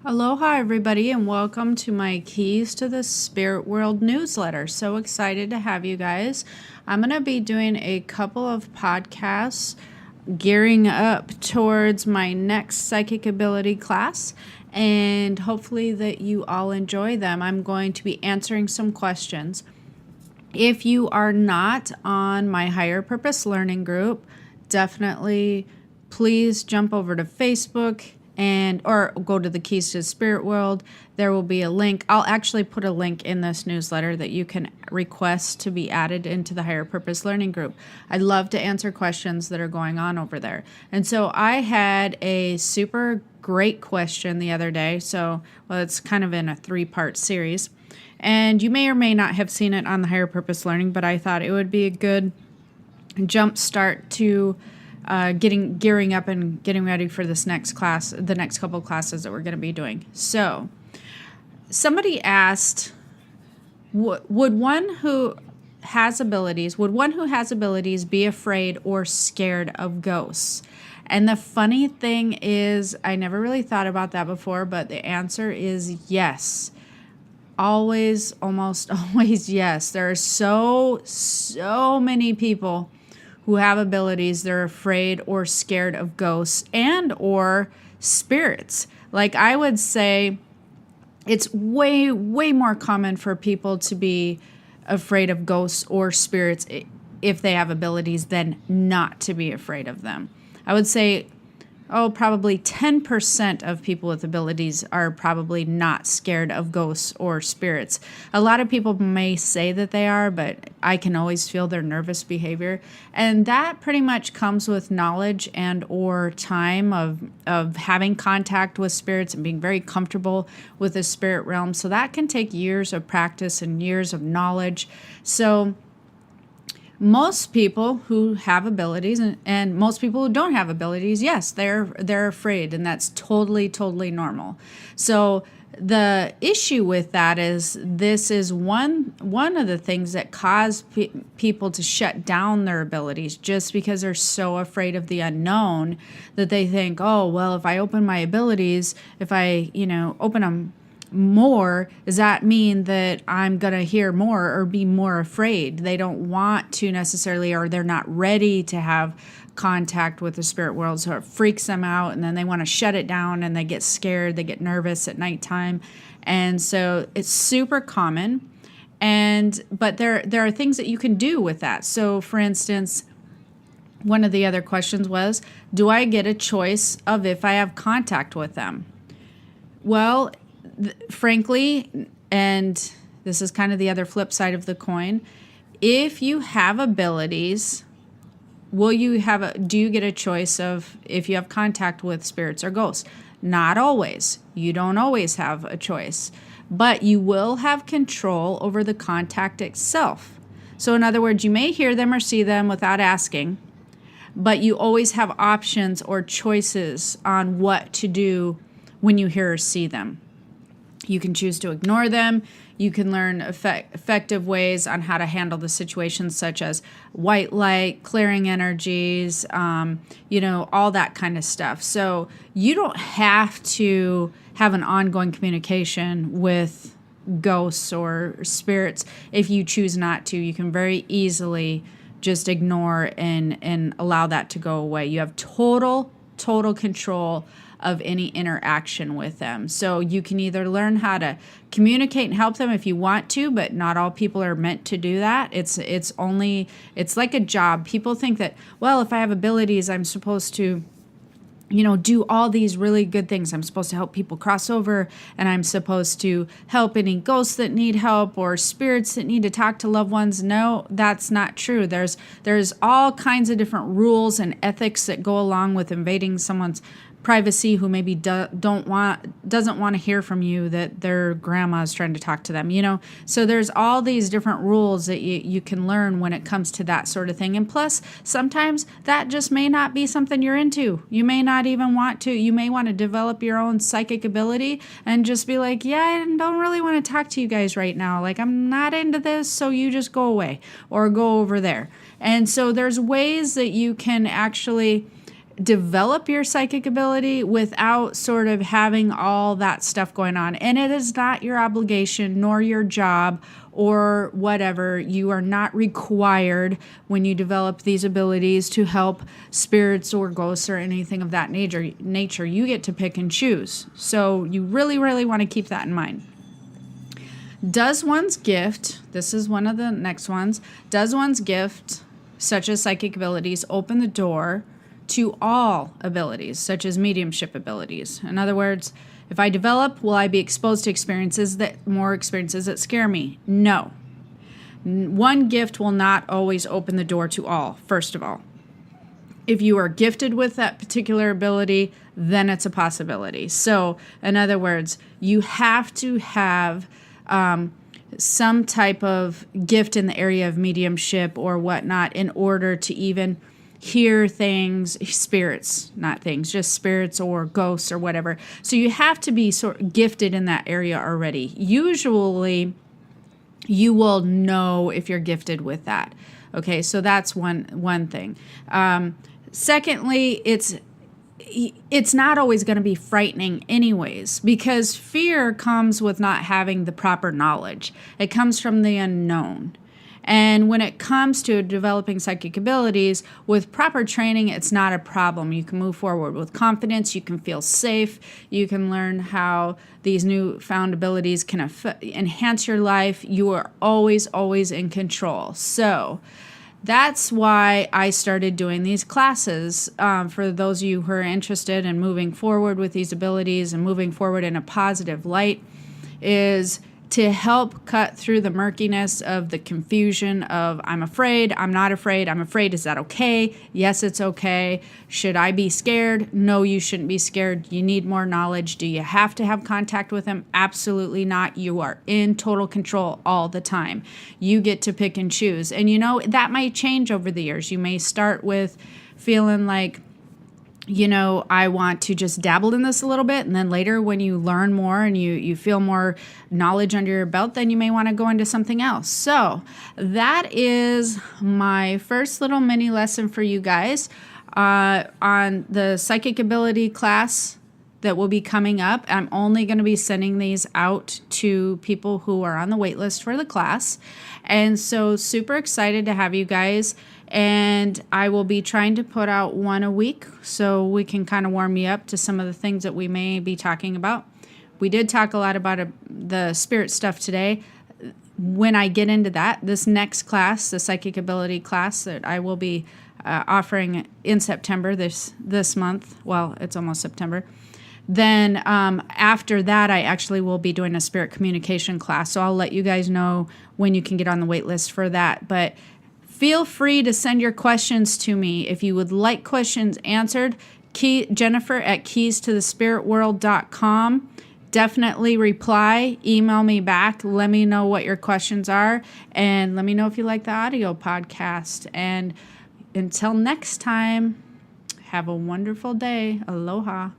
Aloha, everybody, and welcome to my Keys to the Spirit World newsletter. So excited to have you guys. I'm going to be doing a couple of podcasts gearing up towards my next psychic ability class, and hopefully that you all enjoy them. I'm going to be answering some questions. If you are not on my Higher Purpose Learning group, definitely please jump over to Facebook or go to the Keys to the Spirit World. There will be a link. I'll actually put a link in this newsletter that you can request to be added into the Higher Purpose Learning group. I'd love to answer questions that are going on over there. And so I had a super great question the other day. It's kind of in a 3-part series. And you may or may not have seen it on the Higher Purpose Learning, but I thought it would be a good jump start to gearing up and getting ready for this next class, the next couple classes that we're going to be doing. So somebody asked, would one who has abilities be afraid or scared of ghosts? And the funny thing is, I never really thought about that before, but the answer is yes. Always, almost always yes. There are so many people who have abilities, they're afraid or scared of ghosts and or spirits. Like, I would say it's way more common for people to be afraid of ghosts or spirits if they have abilities than not to be afraid of them. I would say probably 10% of people with abilities are probably not scared of ghosts or spirits. A lot of people may say that they are, but I can always feel their nervous behavior. And that pretty much comes with knowledge and or time of having contact with spirits and being very comfortable with the spirit realm. So that can take years of practice and years of knowledge. So most people who have abilities and most people who don't have abilities, yes, they're afraid, and that's totally normal. So the issue with that is this is one of the things that cause people to shut down their abilities just because they're so afraid of the unknown that they think, oh, well, if I open my abilities, if I, open them more, does that mean that I'm going to hear more or be more afraid? They don't want to necessarily, or they're not ready to have contact with the spirit world, so it freaks them out, and then they want to shut it down, and they get scared, they get nervous at nighttime. And so it's super common, but there are things that you can do with that. So for instance, one of the other questions was, do I get a choice of if I have contact with them? Well, frankly, and this is kind of the other flip side of the coin, if you have abilities, do you get a choice of if you have contact with spirits or ghosts? Not always. You don't always have a choice, but you will have control over the contact itself. So in other words, you may hear them or see them without asking, but you always have options or choices on what to do when you hear or see them. You can choose to ignore them. You can learn effective ways on how to handle the situations, such as white light, clearing energies, all that kind of stuff. So you don't have to have an ongoing communication with ghosts or spirits if you choose not to. You can very easily just ignore and allow that to go away. You have total control of any interaction with them. So you can either learn how to communicate and help them if you want to, but not all people are meant to do that. It's like a job. People think that, well, if I have abilities, I'm supposed to do all these really good things. I'm supposed to help people cross over, and I'm supposed to help any ghosts that need help or spirits that need to talk to loved ones. No, that's not true. There's all kinds of different rules and ethics that go along with invading someone's privacy who maybe doesn't want to hear from you that their grandma is trying to talk to them, So there's all these different rules that you can learn when it comes to that sort of thing. And plus, sometimes that just may not be something you're into. You may not even want to. You may want to develop your own psychic ability and just be like, yeah, I don't really want to talk to you guys right now. Like, I'm not into this, so you just go away or go over there. And so there's ways that you can actually develop your psychic ability without sort of having all that stuff going on. And it is not your obligation nor your job or whatever. You are not required when you develop these abilities to help spirits or ghosts or anything of that nature. You get to pick and choose. So you really, really want to keep that in mind. Does one's gift, this is one of the next ones, does one's gift, such as psychic abilities, open the door to all abilities, such as mediumship abilities? In other words, if I develop, will I be exposed to experiences that scare me? No. One gift will not always open the door to all, first of all. If you are gifted with that particular ability, then it's a possibility. So, in other words, you have to have some type of gift in the area of mediumship or whatnot in order to even hear things, spirits, not things, just spirits or ghosts or whatever. So you have to be sort of gifted in that area already. Usually you will know if you're gifted with that. Okay, so that's one thing. Secondly, it's not always going to be frightening anyways, because fear comes with not having the proper knowledge. It comes from the unknown. And when it comes to developing psychic abilities, with proper training, it's not a problem. You can move forward with confidence. You can feel safe. You can learn how these newfound abilities can enhance your life. You are always, always in control. So that's why I started doing these classes. For those of you who are interested in moving forward with these abilities and moving forward in a positive light, is to help cut through the murkiness of the confusion of I'm afraid, I'm not afraid, I'm afraid, is that okay? Yes, it's okay. Should I be scared? No, you shouldn't be scared. You need more knowledge. Do you have to have contact with him? Absolutely not. You are in total control all the time. You get to pick and choose. And that might change over the years. You may start with feeling like, I want to just dabble in this a little bit. And then later when you learn more and you feel more knowledge under your belt, then you may want to go into something else. So that is my first little mini lesson for you guys on the psychic ability class that will be coming up. I'm only going to be sending these out to people who are on the wait list for the class. And so super excited to have you guys. And I will be trying to put out one a week so we can kind of warm you up to some of the things that we may be talking about. We did talk a lot about the spirit stuff today. When I get into that, this next class, the psychic ability class that I will be offering in September this month, well, it's almost September, then after that, I actually will be doing a spirit communication class. So I'll let you guys know when you can get on the wait list for that. But feel free to send your questions to me. If you would like questions answered, Jennifer at keystothespiritworld.com. Definitely reply, email me back, let me know what your questions are, and let me know if you like the audio podcast. And until next time, have a wonderful day. Aloha.